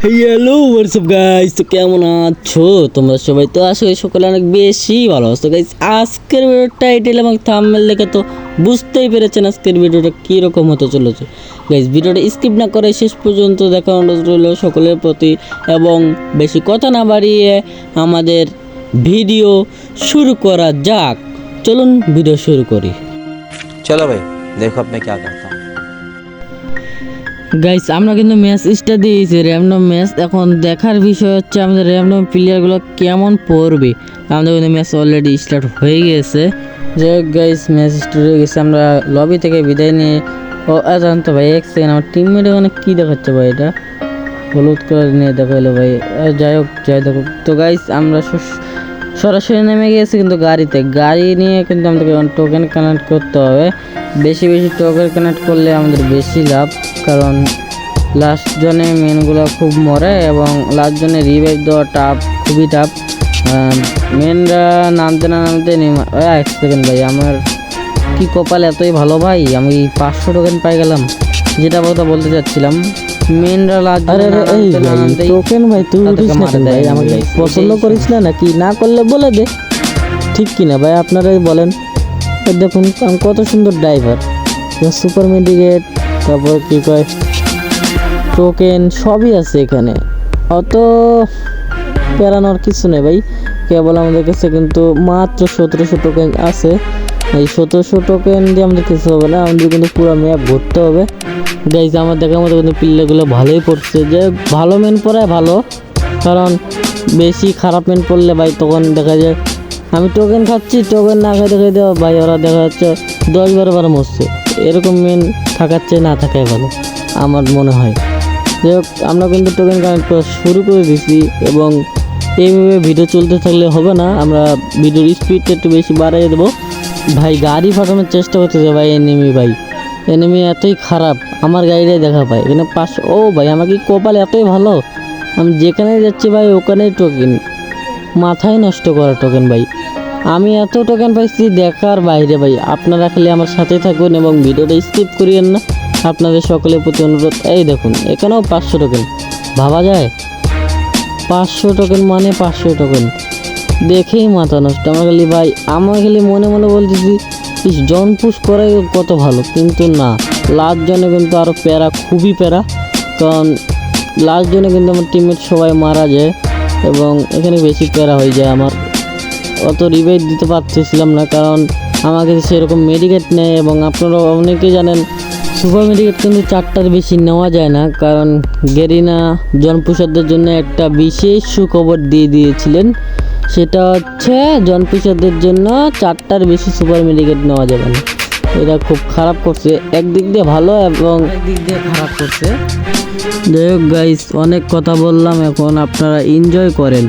Hello WhatsApp guys, তো কেমন আছো তোমরা সবাই? তো আসলে সকলে অনেক বেশি ভালো আছো। তো গাইস, আজকের ভিডিওর টাইটেল এবং থাম্বনেল দেখে তো বুঝতেই পেরেছেন আজকের ভিডিওটা কীরকম হতে চলেছে। গাইস, ভিডিওটা স্কিপ না করে শেষ পর্যন্ত দেখা অনুরোধ রইল সকলের প্রতি, এবং বেশি কথা না বাড়িয়ে আমাদের ভিডিও শুরু করা যাক। চলুন ভিডিও শুরু করি। चलो भाई देखो अब मैं क्या करता हूँ। গাইস, আমরা কিন্তু ম্যাচ স্টার্ট দিয়েছি, র্যান্ডম ম্যাচ। এখন দেখার বিষয় হচ্ছে আমাদের র্যান্ডম প্লেয়ারগুলো কেমন পড়বে। আমাদের কিন্তু ম্যাচ অলরেডি স্টার্ট হয়ে গেছে। যাই হোক গাইস, ম্যাচ স্টার্ট হয়ে গেছে। আমরা লবি থেকে বিদায় নিয়ে জানতো ভাই, এক সেকেন্ড, আমার টিমমেট ওখানে কী দেখাচ্ছে ভাই? এটা হলুদ কালার নিয়ে দেখাইলো ভাই। যাই হোক, যাই দেখো। তো গাইস, আমরা সরাসরি নেমে গিয়েছি কিন্তু গাড়ি নিয়ে কিন্তু আমাদেরকে টোকেন কানেক্ট করতে হবে। বেশি বেশি টোকেন কানেক্ট করলে আমাদের বেশি লাভ, কারণ লাস্ট জনে মেনগুলো খুব মরে এবং লাস্ট জনে রিভাইভ দেওয়া খুবই টাফ। মেনরা নামতে না নামতে এক সেকেন্ড ভাই, আমার কি কপাল এতই ভালো ভাই, আমি 500 টোকেন পাই গেলাম। যেটা কথা বলতে চাচ্ছিলাম, মেনরা লাস্ট টোকেন ভাই, তুই উঠিস না ভাই, আমাকে পছন্দ করিস না নাকি? না করলে বলে দে, ঠিক কিনা ভাই? আপনারাই বলেন। দেখুন কত সুন্দর ড্রাইভার, সুপার মেডিকেট, তারপর কি কয় টোকেন সবই আছে এখানে। অত পেরানোর কিছু নেই ভাই, কেবল আমাদের কাছে কিন্তু মাত্র 1700 টোকেন আছে। এই 1700 টোকেন দিয়ে আমাদের কিছু হবে না, আমাদের কিন্তু পুরো ম্যাপ ঘুরতে হবে। গাইজ, আমার দেখার মতো কিন্তু প্লেয়ারগুলো ভালোই পড়ছে। যে ভালো মেন পড়ায় ভালো, কারণ বেশি খারাপ মেন পড়লে ভাই তখন দেখা যায় আমি টোকেন খাচ্ছি, টোকেন না খাইতে খাইতে ভাই ওরা দেখা যাচ্ছে 10-12 বার মরছে। এরকম মেন থাকার চেয়ে না থাকাই ভালো আমার মনে হয়। যাই হোক, আমরা কিন্তু টোকেন কানেক্ট করা শুরু করে দিচ্ছি, এবং এইভাবে ভিডিও চলতে থাকলে হবে না, আমরা ভিডিওর স্পিডটা একটু বেশি বাড়িয়ে দেবো। ভাই গাড়ি ফাটানোর চেষ্টা করতেছে ভাই এনিমি এতই খারাপ, আমার গাড়িটাই দেখা পায় এখানে 500। ও ভাই, আমার কি কপাল এতই ভালো, আমি যেখানে যাচ্ছি ভাই ওখানেই টোকেন, মাথায় নষ্ট করা টোকেন ভাই। আমি এত টোকেন পাইছি দেখার বাইরে ভাই। আপনারা খালি আমার সাথে থাকুন এবং ভিডিওটা স্কিপ করিয়েন না, আপনাদের সকলের প্রতি অনুরোধ। এই দেখুন, এখানেও 500 টোকেন, ভাবা যায় 500 টোকেন মানে 500 টোকেন, দেখেই মাথা নষ্ট আমার খালি ভাই। আমার খালি মনে মনে বলতেছি জন পুশ করাই কত ভালো, কিন্তু না, লাস্ট জনে কিন্তু আরও প্যারা, খুবই প্যারা। কারণ লাস্ট জনে কিন্তু আমার টিমমেট সবাই মারা যায় এবং এখানে বেশি প্যারা হয়ে যায়। আমার অত রিভাইভ দিতে পারতেছিলাম না, কারণ আমার কাছে সেরকম মেডিকেট নেই, এবং আপনারা অনেকেই জানেন সুপার মেডিকেট কিন্তু 4টার বেশি নেওয়া যায় না, কারণ গেরিনা জনপুষারদের জন্য একটা বিশেষ সুখবর দিয়ে দিয়েছিলেন। সেটা হচ্ছে জনপুষারদের জন্য 4টার বেশি সুপার মেডিকেট নেওয়া যাবে না। এটা খুব খারাপ করছে, একদিক দিয়ে ভালো এবং একদিক দিয়ে খারাপ করছে। যাই হোক গাইস, অনেক কথা বললাম, এখন আপনারা এনজয় করেন।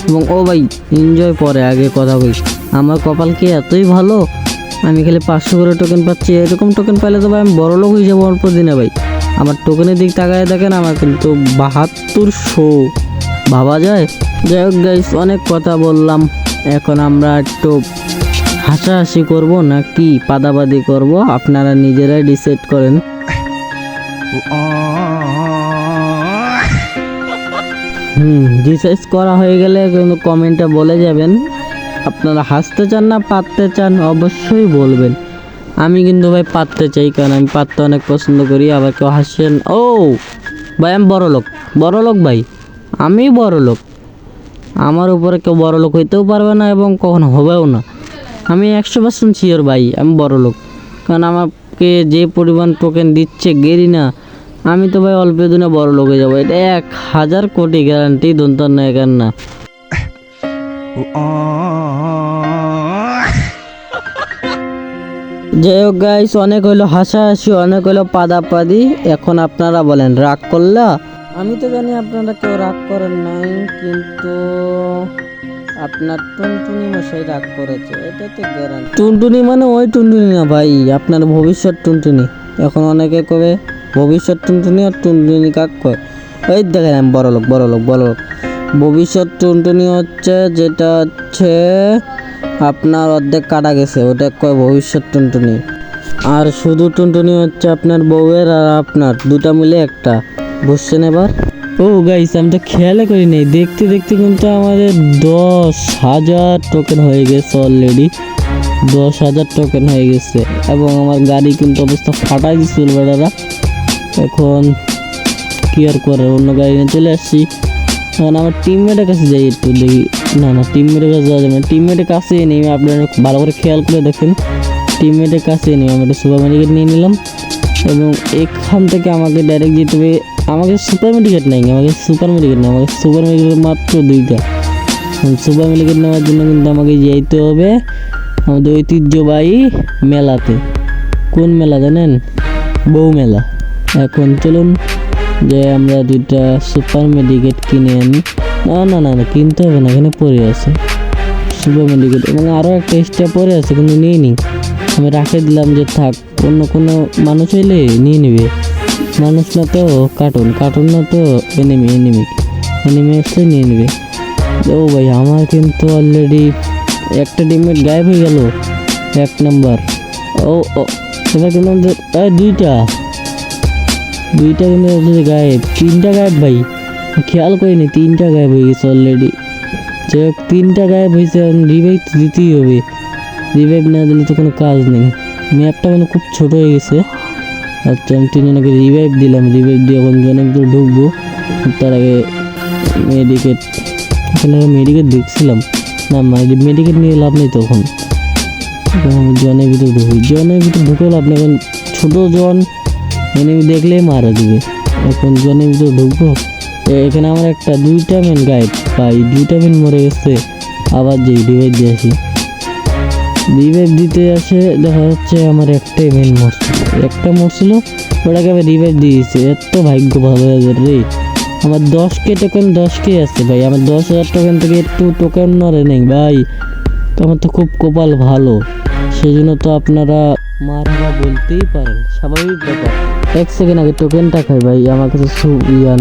এবং ও ভাই, এনজয় পরে, আগে কথা বলি। আমার কপাল কি এতই ভালো, আমি খালি 500 করে টোকেন পাচ্ছি। এরকম টোকেন পাইলে তো ভাই আমি বড় লোক হয়ে যাবো অল্প দিনে ভাই। আমার টোকেনের দিক তাকায় দেখেন, আমার কিন্তু 7200, ভাবা যায়? যাই হোক গাইস, অনেক কথা বললাম, এখন আমরা একটু হাসাহাসি করব নাকি পাদাবাদি করব, আপনারা নিজেরাই ডিসাইড করেন। ডিসাইড করা হয়ে গেলে কিন্তু কমেন্টে বলে যাবেন আপনারা হাসতে চান না পাততে চান, অবশ্যই বলবেন। আমি কিন্তু ভাই পাততে চাই, কারণ আমি পাততে অনেক পছন্দ করি। আবার কেউ হাসেন, ও ভাই আমি বড় লোক ভাই, আমি বড় লোক। আমার উপরে কেউ বড় লোক হইতেও পারবে না এবং কখনো হবেও না। আমি 100% শিওর ভাই, আমি বড় লোক, কারণ আমাকে যে পরিমাণ টোকেন দিচ্ছে গেরিনা, আমি তো ভাই অল্প দিনে বড় লোক হয়ে যাবো। এটা 1000 কোটি গ্যারান্টি, দন্তর না একার না। যাই হোক গাইস, অনেক হইলো হাসাহাসি, অনেক হইলো পাদাপাদি। এখন আপনারা বলেন রাগ করলা? আমি তো জানি আপনারা কেউ রাগ করেন নাই, কিন্তু আপনার টুনটুনি মশাই রাগ করেছে, এটা তো গ্যারান্টি। টুনটুনি মানে ওই টুনটুনি না ভাই, আপনার ভবিষ্যৎ টুনটুনি। এখন অনেকে কবে ভবিষ্যৎ টুনটুনি আর টুনটুনি কাক কয়, ওই দেখেন আমি বড় লোক। ভবিষ্যৎ টুনটুনি হচ্ছে যেটা হচ্ছে আপনার অর্ধেক কাটা গেছে, ওটা কয় ভবিষ্যৎ টুনটুনি। আর শুধু টুনটুনি হচ্ছে আপনার বউয়ের আর আপনার, দুটা মিলে একটা, বুঝছেন এবার? ও গাইস আমি তো খেয়াল করি নাই, দেখতে দেখতে কিন্তু আমাদের 10,000 টোকেন হয়ে গেছে অলরেডি। 10,000 টোকেন হয়ে গেছে এবং আমার গাড়ি কিন্তু অবস্থা ফাটাই দিচ্ছিল বেড়ারা। এখন কি আর করে, অন্য গাড়ি নিয়ে চলে আসছি। এখন আমার টিমমেটের কাছে যাই একটু দেখি। না টিমমেটের কাছে যাওয়া যাবে না, টিমমেটের কাছে নেই। আপনারা ভালো করে খেয়াল করে দেখেন, টিমমেটের কাছে নেই। আমি একটা সুপার মেডিকেট নিয়ে নিলাম এবং এখান থেকে আমাকে ডাইরেক্ট যেতে হবে। আমাকে সুপার মেডিকেট নেই, আমাকে সুপার মেডিকেট মাত্র 2টা। সুপার মেডিকেট নেওয়ার জন্য কিন্তু আমাকে যেতে হবে আমাদের ঐতিহ্যবাহী মেলাতে। কোন মেলা জানেন? বউ মেলা। এখন চলুন যে আমরা 2টা সুপার মেডিকেট কিনে আনি। না কিনতে হবে না, এখানে পড়ে আছে সুপার মেডিকেট এবং আরও একটা এক্সট্রা পড়ে আছে কিন্তু নিয়ে নিই। আমি রাখে দিলাম যে থাক, অন্য কোনো মানুষ হইলে নিয়ে নেবে। মানুষ না তো কার্টুন না তো এনিমি আসলে নিয়ে নেবে। ও ভাই আমার কিন্তু অলরেডি একটা টিমমেট গায়েব হয়ে গেল, 1 নাম্বার। ও এবার কিন্তু আমাদের দুইটা কিন্তু গায়েব, 3টা গায়েব ভাই, খেয়াল করিনি 3টা গায়েব হয়ে গেছে অলরেডি। যাই হোক 3টা গায়েব হয়েছে, এখন রিভাইভ তো দিতেই হবে। রিভাইভ না দিলে তো কোনো কাজ নেই। ম্যাপটা মানে খুব ছোট হয়ে গেছে। আচ্ছা আমি 3জনকে রিভাইভ দিলাম, রিভাইভ দিয়ে এখন জনের ভিতরে ঢুকবো। তার আগে মেডিকেট, এখানে মেডিকেট দেখছিলাম না, মেডিকেট নিয়ে লাভ নেই তখন। জনের ভিতরে ঢুকে লাভ নেই, এখন ছোটো জন এনিমি দেখলেই মারা দিবে। এখন জনের ভিতরে ঢুকবো। এখানে আমার 2টা মেন গাইড পাই, 2টা মেন মরে গেছে। আবার যেই রিভাইভ দিয়ে আসি, রিভাইভ দিতে আসে দেখা যাচ্ছে আমার একটাই মেন একটা মরছিল, ওটাকে আবার রিভাইভ দিয়েছে। এত ভাগ্য ভালো হয়ে রে। আমার 10K টোকেন 10K আছে ভাই, আমার 10,000 টোকেন থেকে একটু টোকেন নড়ে নেই ভাই। তো আমার তো খুব কপাল ভালো, সেই জন্য তো আপনারা মারবা বলতেই পারেন, স্বাভাবিক ব্যাপার। 1 সেকেন্ড আগে টোকেনটা খাই ভাই, আমার কাছে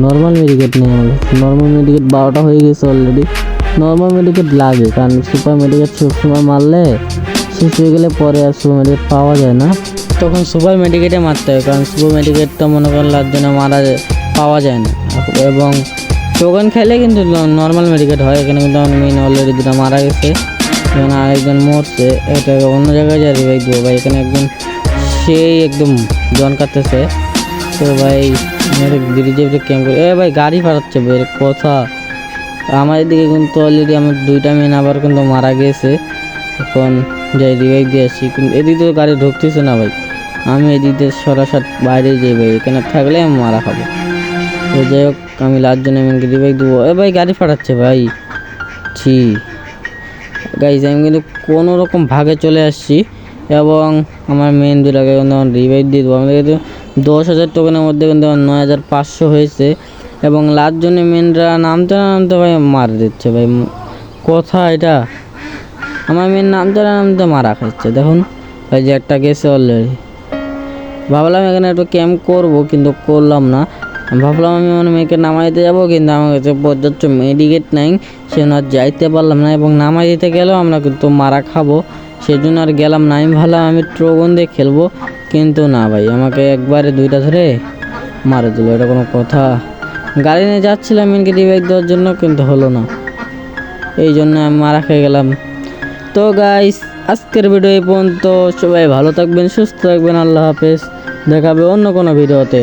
নর্মাল মেডিকেট নেই। আমার কাছে নর্মাল মেডিকেট 12টা হয়ে গেছে অলরেডি। নর্মাল মেডিকেট লাগে, কারণ সুপার মেডিকেট সবসময় মারলে শেষ হয়ে গেলে পরে আর সুপার মেডিকেট পাওয়া যায় না, তখন সুপার মেডিকেটে মারতে হয়। কারণ সুপার মেডিকেটটা মনে করেন লার জন্য পাওয়া যায় না। এবং টোকেন খেলে কিন্তু নর্মাল মেডিকেট হয়। এখানে কিন্তু আমার মেন অলরেডি 2টা মারা গেছে, এখানে আরেকজন মরছে। এটাকে অন্য জায়গায় যা রিভাইভ দেবো ভাই। এখানে একজন সেই একদম জন কাটতেছে। তো ভাই ব্রিজে ক্যাম্প করে ভাই গাড়ি ফাটাচ্ছে ভাই, কথা। আমার এদিকে কিন্তু অলরেডি আমার 2টা মেন আবার কিন্তু মারা গেছে। এখন যাই রিভাইভ দিয়ে আসি, কিন্তু এদিকে তো গাড়ি ঢুকতেছে না ভাই। আমি এদিকে সরাসরি বাইরে যাই ভাই, এখানে থাকলে আমি মারা খাবো। তো যাই হোক আমি লাস্ট জন্য মেনকে রিভাইভ দেবো। ভাই গাড়ি ফাটাচ্ছে ভাই, গাইজ আমি কিন্তু কোনো রকম ভাগে চলে আসছি এবং আমার মেন 2টাকে কিন্তু আমার রিভাইভ দিয়ে দেবো। আমাদের কিন্তু 10,000 টোকেনের মধ্যে কিন্তু আমার 9,500 হয়েছে এবং লাস্ট জন্য মেনরা নামতে ভাই মার দিচ্ছে ভাই। কথা এটা, আমার মেন নামতে মারা খাচ্ছে। দেখুন ভাই যে একটা গেছে অলরেডি। ভাবলাম এখানে একটু ক্যাম্প করবো কিন্তু করলাম না। ভাবলাম আমি মানে মেয়েকে নামাইতে যাবো, কিন্তু আমার কাছে পর্যাপ্ত মেডিকেট নাই, সেজন্য আর যাইতে পারলাম না। এবং নামাই দিতে গেলেও আমরা কিন্তু মারা খাবো, সেই জন্য আর গেলাম না। আমি ভাবলাম আমি ট্রোগন দিয়ে খেলবো, কিন্তু না ভাই আমাকে একবারে 2টা ধরে মারা দিল। এটা কোনো কথা? গাড়ি নিয়ে যাচ্ছিলাম মেনকে রিভাইভ দেওয়ার জন্য, কিন্তু হলো না, এই জন্য আমি মারা খেয়ে গেলাম। তো গাইস আজকের ভিডিও এই পর্যন্ত। সবাই ভালো থাকবেন, সুস্থ থাকবেন, আল্লাহ হাফেজ। দেখাবে অন্য কোনো ভিডিওতে।